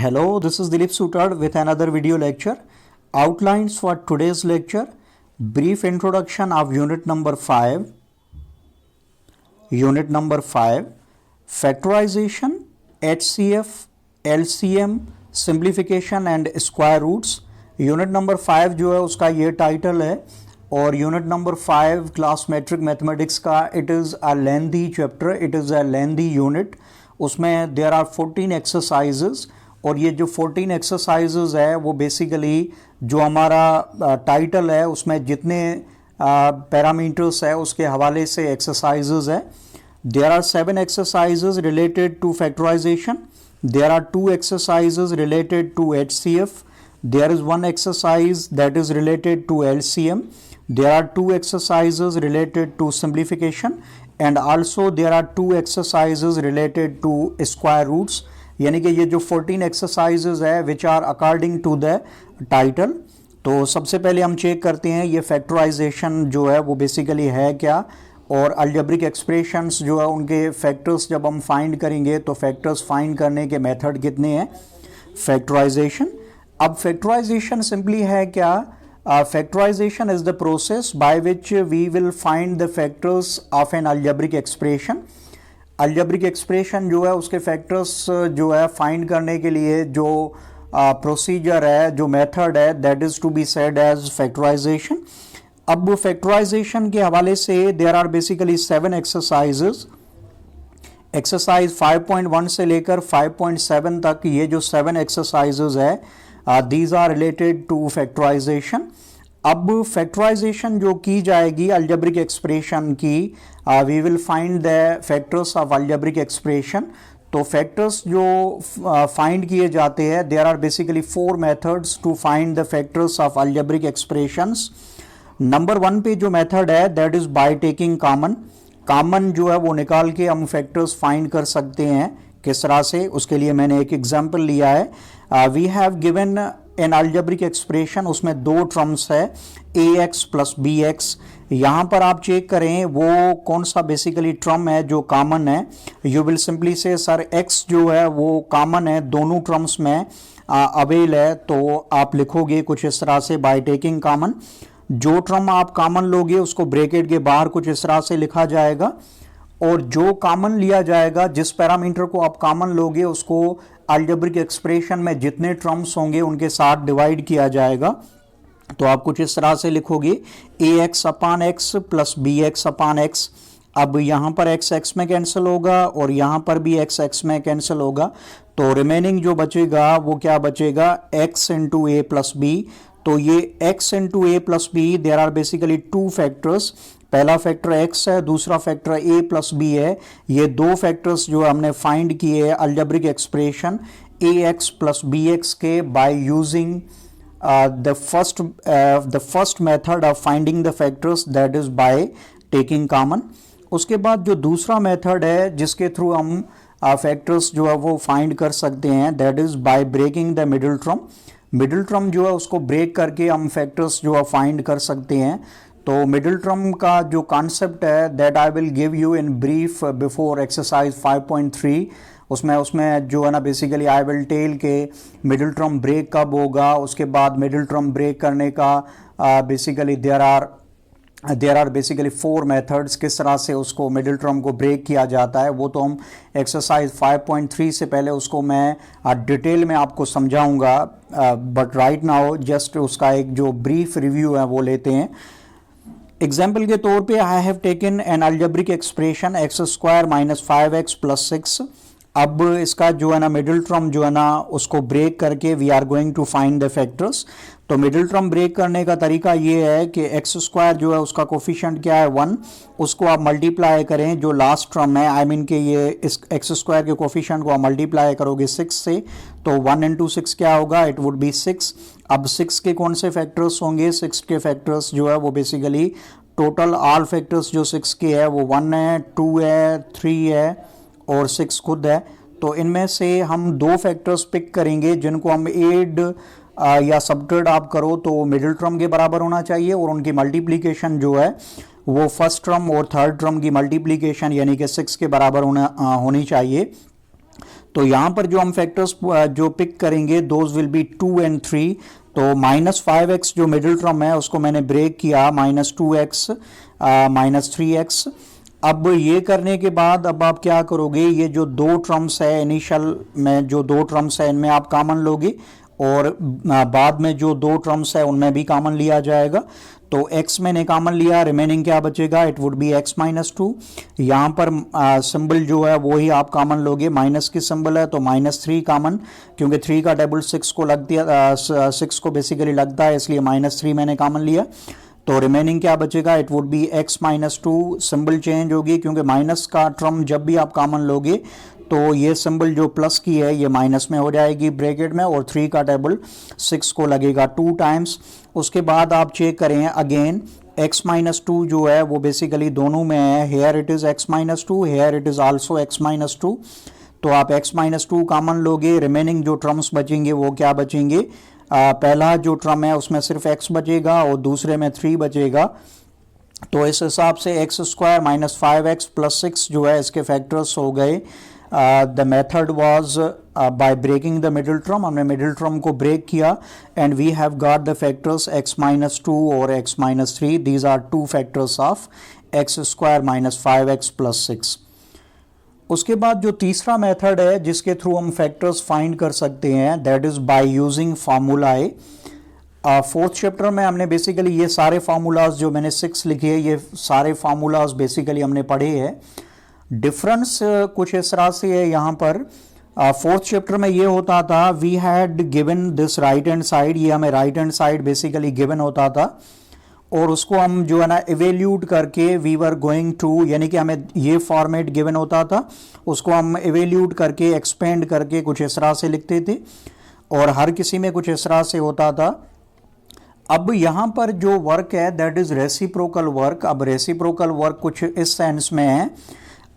Hello, this is Dilip Sutard with another video lecture. Outlines for today's lecture: brief introduction of unit number 5. Unit number 5, factorization, HCF, LCM, simplification and square roots. Unit number 5 जो है उसका ये title है और unit number 5 class matric mathematics का it is a lengthy chapter, it is a lengthy unit. उसमें there are 14 exercises और ये जो 14 एक्सरसाइजेज है वो बेसिकली जो हमारा टाइटल है उसमें जितने पैरामीटर्स है उसके हवाले से एक्सरसाइजेज है. There are 7 exercises related to factorization. There are 2 exercises related to HCF. There is one exercise that is related to LCM. There are 2 exercises related to simplification and also there are 2 exercises related to square roots. यानी कि ये जो 14 exercises है which are according to the title. तो सबसे पहले हम check करते हैं ये फैक्टराइजेशन जो है वो बेसिकली है क्या और अलजेब्रिक एक्सप्रेशंस जो है उनके फैक्टर्स जब हम फाइंड करेंगे तो फैक्टर्स फाइंड करने के मेथड कितने हैं. फैक्टराइजेशन. अब फैक्टराइजेशन सिंपली है क्या? Factorization is the process by which we will find the factors of an algebraic expression. Algebraic expression जो है उसके फैक्टर्स जो है फाइंड करने के लिए जो प्रोसीजर है, जो मेथड है, that is to be said as factorization. अब फैक्टराइजेशन के हवाले से there are basically 7 exercises. Exercise 5.1 से लेकर 5.7 तक ये जो 7 एक्सरसाइजेज है these are related to factorization. अब फैक्टराइजेशन जो की जाएगी अलजेब्रिक एक्सप्रेशन की, we will find the factors of algebraic expression. तो फैक्टर्स जो फाइंड किए जाते हैं there are basically 4 methods to find the factors of algebraic expressions. Number 1 पे जो मेथड है that is by taking common. Common जो है वो निकाल के हम फैक्टर्स फाइंड कर सकते हैं. किस तरह से? उसके लिए मैंने एक एग्जांपल लिया है. We have given an algebraic expression, उसमें 2 टर्म्स है ax प्लस bx. यहाँ पर आप चेक करें वो कौन सा बेसिकली टर्म है जो कॉमन है. यू विल सिंपली से सर x जो है वो कॉमन है, दोनों टर्म्स में अवेल है. तो आप लिखोगे कुछ इस तरह से बाय टेकिंग कॉमन. जो टर्म आप कॉमन लोगे उसको ब्रैकेट के बाहर कुछ इस तरह से लिखा जाएगा और जो कॉमन लिया जाएगा, जिस पैरामीटर को आप कॉमन लोगे उसको अलजेब्रिक एक्सप्रेशन में जितने टर्म्स होंगे उनके साथ डिवाइड किया जाएगा. तो आप कुछ इस तरह से लिखोगे ax अपान x प्लस bx अपान x. अब यहाँ पर x x में कैंसिल होगा और यहाँ पर भी x x में कैंसिल होगा. तो रिमेनिंग जो बचेगा वो क्या बचेगा? x into a plus b. तो ये x into a plus b there are basically 2 factors. पहला फैक्टर x है, दूसरा फैक्टर a प्लस बी है. ये 2 फैक्टर्स जो हमने फाइंड किए algebraic expression ax plus bx के by using the first method of finding the factors that is by taking common. उसके बाद जो दूसरा मेथड है जिसके थ्रू हम फैक्टर्स जो है वो फाइंड कर सकते हैं that is by breaking the middle term. Middle term जो है उसको ब्रेक करके हम फैक्टर्स जो है फाइंड कर सकते हैं. तो मिडिल टर्म का जो कॉन्सेप्ट है that I will give you in brief before exercise 5.3. उसमें जो है ना बेसिकली आई विल टेल के मिडिल टर्म ब्रेक कब होगा. उसके बाद मिडिल टर्म ब्रेक करने का basically there are basically 4 methods किस तरह से उसको मिडिल टर्म को ब्रेक किया जाता है. वो तो हम एक्सरसाइज 5.3 से पहले उसको मैं डिटेल में आपको समझाऊंगा. बट राइट नाउ जस्ट उसका एक जो ब्रीफ रिव्यू है वो लेते हैं. एग्जाम्पल के तौर पे I have taken N algebraic expression x square minus 5x plus 6. अब इसका जो है ना मिडिल टर्म जो है ना उसको ब्रेक करके we are going to find the factors. तो मिडिल टर्म ब्रेक करने का तरीका ये है कि एक्स स्क्वायर जो है उसका कोफिशिएंट क्या है 1. उसको आप मल्टीप्लाई करें जो लास्ट टर्म है, आई मीन कि ये इस एक्स स्क्वायर के कोफिशिएंट को आप मल्टीप्लाई करोगे 6 से. तो 1 इंटू 6 क्या होगा? It would B 6. अब 6 के कौन से फैक्टर्स होंगे? 6 के फैक्टर्स जो है वो बेसिकली टोटल ऑल फैक्टर्स जो 6 के है वो 1 है, 2 है, 3 है और 6 खुद है. तो इनमें से हम 2 फैक्टर्स पिक करेंगे जिनको हम एड या सबट्रैक्ट आप करो तो मिडिल टर्म के बराबर होना चाहिए और उनकी मल्टीप्लिकेशन जो है वो फर्स्ट टर्म और थर्ड टर्म की मल्टीप्लिकेशन यानी कि 6 के बराबर होनी चाहिए. तो यहाँ पर जो हम फैक्टर्स जो पिक करेंगे दोज विल बी 2 and 3। तो -5x जो मिडिल टर्म है उसको मैंने ब्रेक किया, -2x -3x। अब ये करने के बाद अब आप क्या करोगे, ये जो दो टर्म्स है इनिशियल में जो दो टर्म्स है इनमें आप कॉमन लोगे और बाद में जो दो टर्म्स है उनमें भी कॉमन लिया जाएगा। तो x मैंने कॉमन लिया, रिमेनिंग क्या बचेगा, इट वुड बी x -2। यहाँ पर सिंबल जो है वो ही आप कॉमन लोगे, माइनस की सिंबल है तो -3 कॉमन, क्योंकि 3 का टेबल 6 को लग दिया, 6 को बेसिकली लगता है, इसलिए -3 मैंने कॉमन लिया। तो रिमेनिंग क्या बचेगा, it would B x -2। Symbol change होगी क्योंकि माइनस का टर्म जब भी आप कॉमन लोगे तो ये सिंबल जो प्लस की है ये माइनस में हो जाएगी ब्रैकेट में, और 3 का टेबल 6 को लगेगा 2 टाइम्स। उसके बाद आप चेक करें अगेन, x -2 जो है वो बेसिकली दोनों में है, here it is x -2, here it is also x -2। तो आप x -2 कॉमन लोगे, रिमेनिंग जो टर्म्स बचेंगे वो क्या बचेंगे, पहला जो टर्म है उसमें सिर्फ x बचेगा और दूसरे में 3 बचेगा। तो इस हिसाब से x² -5x + 6 जो है इसके फैक्टर्स हो गए। The method was by breaking the middle term, हमने मिडिल टर्म को ब्रेक किया and we have got the factors x -2 और x -3। These are two factors of x² -5x + 6। उसके बाद जो तीसरा मेथड है जिसके थ्रू हम फैक्टर्स फाइंड कर सकते हैं, that is by using formulae. Fourth chapter में हमने बेसिकली ये सारे फार्मूलाज जो मैंने 6 लिखे हैं, ये सारे फार्मूलाज बेसिकली हमने पढ़े हैं। डिफरेंस कुछ इस तरह से है यहाँ पर, फोर्थ चैप्टर में ये होता था we had given this right hand side, ये हमें right hand side basically given होता था और उसको हम जो है ना इवेल्यूट करके वी वर गोइंग टू, यानी कि हमें ये फॉर्मेट गिवन होता था, उसको हम इवेल्यूट करके एक्सपेंड करके कुछ इस तरह से लिखते थे और हर किसी में कुछ इस तरह से होता था। अब यहाँ पर जो वर्क है दैट इज रेसिप्रोकल वर्क। अब रेसिप्रोकल वर्क कुछ इस सेंस में है,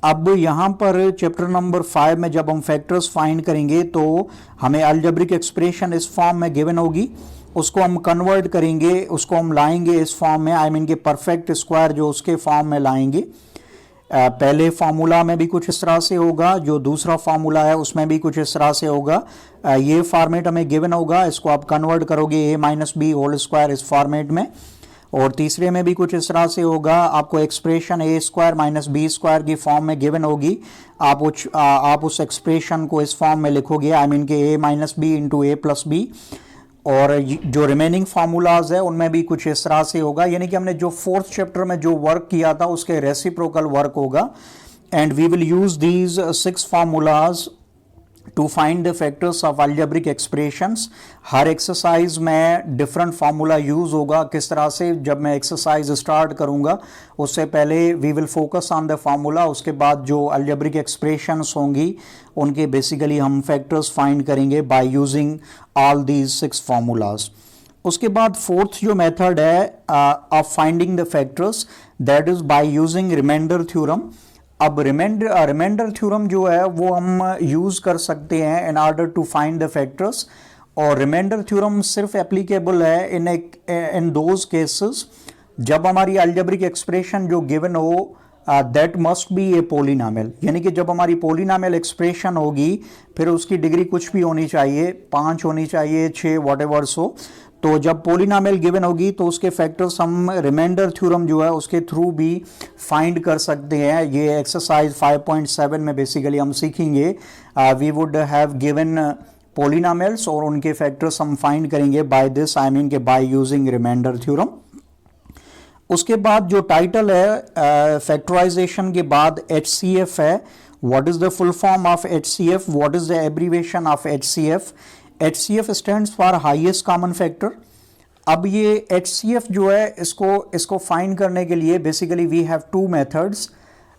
अब यहाँ पर चैप्टर नंबर 5 में जब हम फैक्टर्स फाइंड करेंगे तो हमें अलजेब्रिक एक्सप्रेशन इस फॉर्म में गिवन होगी, उसको हम कन्वर्ट करेंगे, उसको हम लाएंगे इस फॉर्म में, आई मीन के परफेक्ट स्क्वायर जो उसके फॉर्म में लाएंगे। पहले फार्मूला में भी कुछ इस तरह से होगा, जो दूसरा फार्मूला है उसमें भी कुछ इस तरह से होगा। ये फॉर्मेट हमें गिवन होगा, इसको आप कन्वर्ट करोगे a - b² इस फॉर्मेट में, और तीसरे में भी कुछ इस तरह से होगा, आपको एक्सप्रेशन a² - b² की फॉर्म में गिवन होगी, आप उस एक्सप्रेशन को इस फॉर्म में लिखोगे, आई मीन के a - b × a + b। और जो रिमेनिंग फार्मूलाज है उनमें भी कुछ इस तरह से होगा, यानी कि हमने जो फोर्थ चैप्टर में जो वर्क किया था उसके रेसिप्रोकल वर्क होगा। And we will use these 6 formulas to find the factors of algebraic expressions. हर एक्सरसाइज में डिफरेंट फार्मूला यूज होगा। किस तरह से, जब मैं एक्सरसाइज स्टार्ट करूंगा उससे पहले we will focus on the formula, उसके बाद जो अलजेब्रिक एक्सप्रेशंस होंगी उनके बेसिकली हम फैक्टर्स फाइंड करेंगे by using all these 6 formulas. उसके बाद फोर्थ जो मेथड है of finding the factors, that is by using remainder theorem. अब रिमाइंडर थ्योरम जो है वो हम यूज कर सकते हैं in order to find the factors, और रिमाइंडर थ्योरम सिर्फ एप्लीकेबल है इन दोज केसेस जब हमारी अलजेब्रिक एक्सप्रेशन जो गिवन हो that must be A polynomial, यानी कि जब हमारी पोलिनोमियल एक्सप्रेशन होगी फिर उसकी डिग्री कुछ भी होनी चाहिए, 5 होनी चाहिए, 6 व्हाटएवर सो। तो जब पोलिनोमियल गिवन होगी तो उसके फैक्टर्स हम रिमाइंडर थ्योरम जो है उसके थ्रू भी फाइंड कर सकते हैं। ये एक्सरसाइज 5.7 में बेसिकली हम सीखेंगे, we would have given polynomials और उनके फैक्टर्स हम फाइंड करेंगे बाय दिस, आई मीन के बाय यूजिंग रिमाइंडर थ्योरम। उसके बाद जो टाइटल है फैक्टराइजेशन के बाद HCF है। What is the full form of HCF, what is the abbreviation of HCF? HCF stands for highest common factor. अब ये HCF जो है इसको फाइंड करने के लिए basically we have 2 methods.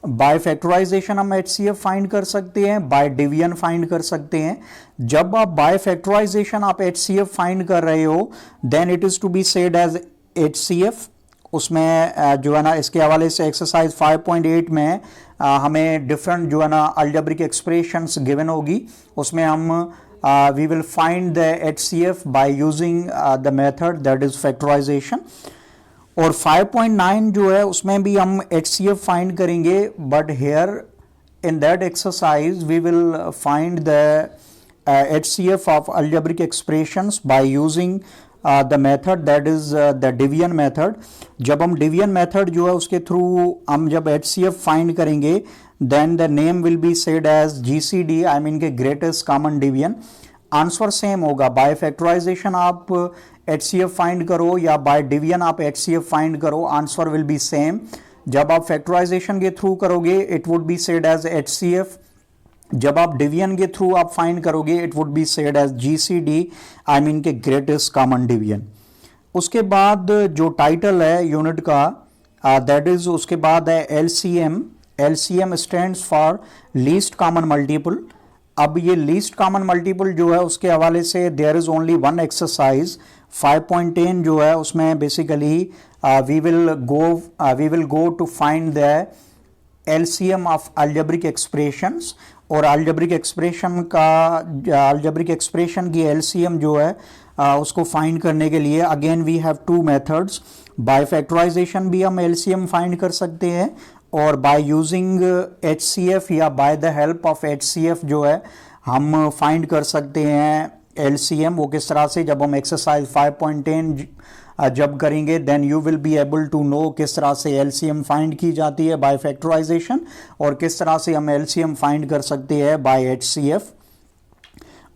By factorization हम HCF फाइंड कर सकते हैं, बाय डिवीजन फाइंड कर सकते हैं। जब आप बाय फैक्टराइजेशन आप HCF फाइंड कर रहे हो then it is to be said as HCF। उसमें जो है ना इसके हवाले से एक्सरसाइज 5.8 में हमें डिफरेंट जो है ना अलजेब्रिक एक्सप्रेशंस गिवन होगी, उसमें हम we will find the HCF by using the method that is factorization। और 5.9 जो है उसमें भी हम HCF फाइंड करेंगे, but here in that exercise we will find the HCF of algebraic expressions by using the method that is the division method. जब हम division method जो है उसके through हम जब HCF find करेंगे then the name will be said as GCD, I mean के greatest common division. Answer same होगा, बाय फैक्टराइजेशन आप HCF फाइंड करो या बाय डिवीजन आप HCF फाइंड करो, आंसर विल बी सेम. जब आप फैक्टराइजेशन के थ्रू करोगे it would be said as HCF, जब आप डिवीजन के थ्रू आप फाइंड करोगे it would be said as GCD, I mean के ग्रेटेस्ट कॉमन डिवीजन. उसके बाद जो टाइटल है यूनिट का दैट इज उसके बाद है LCM. LCM stands for least common multiple. अब ये लीस्ट कॉमन मल्टीपल जो है उसके हवाले से there is only one exercise 5.10 जो है उसमें basically we will go to find the LCM of algebraic expressions. और अलजेब्रिक एक्सप्रेशन की LCM जो है उसको फाइंड करने के लिए again we have two methods. By factorization भी हम LCM फाइंड कर सकते हैं और बाय यूजिंग HCF या by the help of HCF जो है हम फाइंड कर सकते हैं LCM. वो किस तरह से, जब हम एक्सरसाइज 5.10 जब करेंगे then you will be able to know किस तरह से LCM फाइंड की जाती है बाय फैक्टराइजेशन और किस तरह से हम LCM फाइंड कर सकते हैं बाय HCF.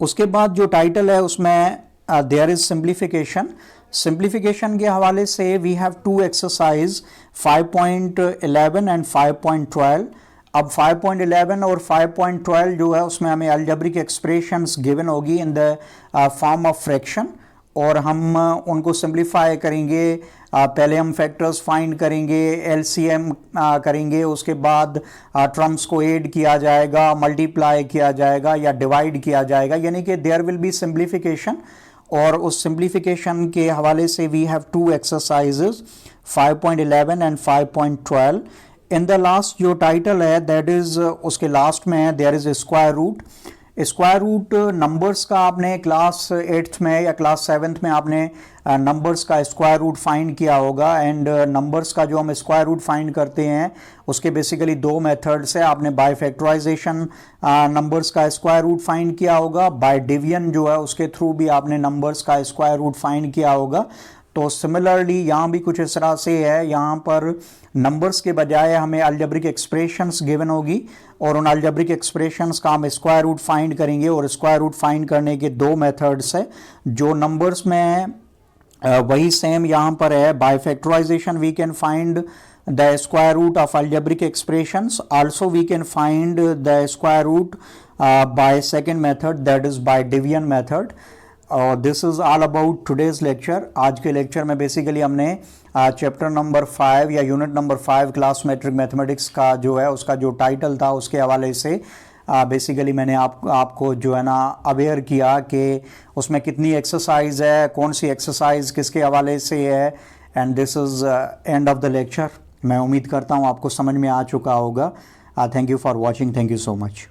उसके बाद जो टाइटल है उसमें देयर इज सिंप्लीफिकेशन. सिंप्लीफिकेशन के हवाले से we have two exercise 5.11 and 5.12. अब 5.11 और 5.12 जो है उसमें हमें अलजेब्रिक एक्सप्रेशंस गिवन होगी in the form of fraction और हम उनको सिंप्लीफाई करेंगे. पहले हम फैक्टर्स फाइंड करेंगे, LCM करेंगे, उसके बाद टर्म्स को ऐड किया जाएगा, मल्टीप्लाई किया जाएगा या डिवाइड किया जाएगा, यानी कि देयर विल बी सिंप्लीफिकेशन. और उस सिंप्लीफिकेशन के हवाले से we have two exercises 5.11 and 5.12. In the last जो टाइटल है दैट इज उसके लास्ट में है there is square root. Square root numbers का आपने क्लास 8th में या क्लास 7th में आपने नंबर्स का स्क्वायर रूट फाइंड किया होगा. एंड नंबर्स का जो हम स्क्वायर रूट फाइंड करते हैं उसके बेसिकली दो मेथड्स है. आपने बाय फैक्टराइजेशन नंबर्स का स्क्वायर रूट फाइंड किया होगा, बाय डिवीजन जो है उसके थ्रू भी आपने नंबर्स का स्क्वायर रूट फाइंड किया होगा. तो सिमिलरली यहाँ भी कुछ इस तरह से है, यहाँ पर नंबर्स के बजाय हमें अलजेब्रिक एक्सप्रेशंस गिवन होगी और उन अलजेब्रिक एक्सप्रेशंस का हम स्क्वायर रूट फाइंड करेंगे. और स्क्वायर रूट फाइंड करने के दो मेथड्स है जो नंबर्स में वही सेम यहाँ पर है. By factorization we can find the square root of algebraic expressions, also we can find the square root by second method that is by division method. और this is all about today's lecture. आज के lecture में basically हमने chapter number 5 या unit number 5 class matric mathematics का जो है उसका जो टाइटल था उसके हवाले से बेसिकली मैंने आपको जो है ना अवेयर किया कि उसमें कितनी एक्सरसाइज है, कौन सी एक्सरसाइज किसके हवाले से है. And this is end of the lecture. मैं उम्मीद करता हूँ आपको समझ में आ चुका होगा. Thank you for watching. Thank you so much.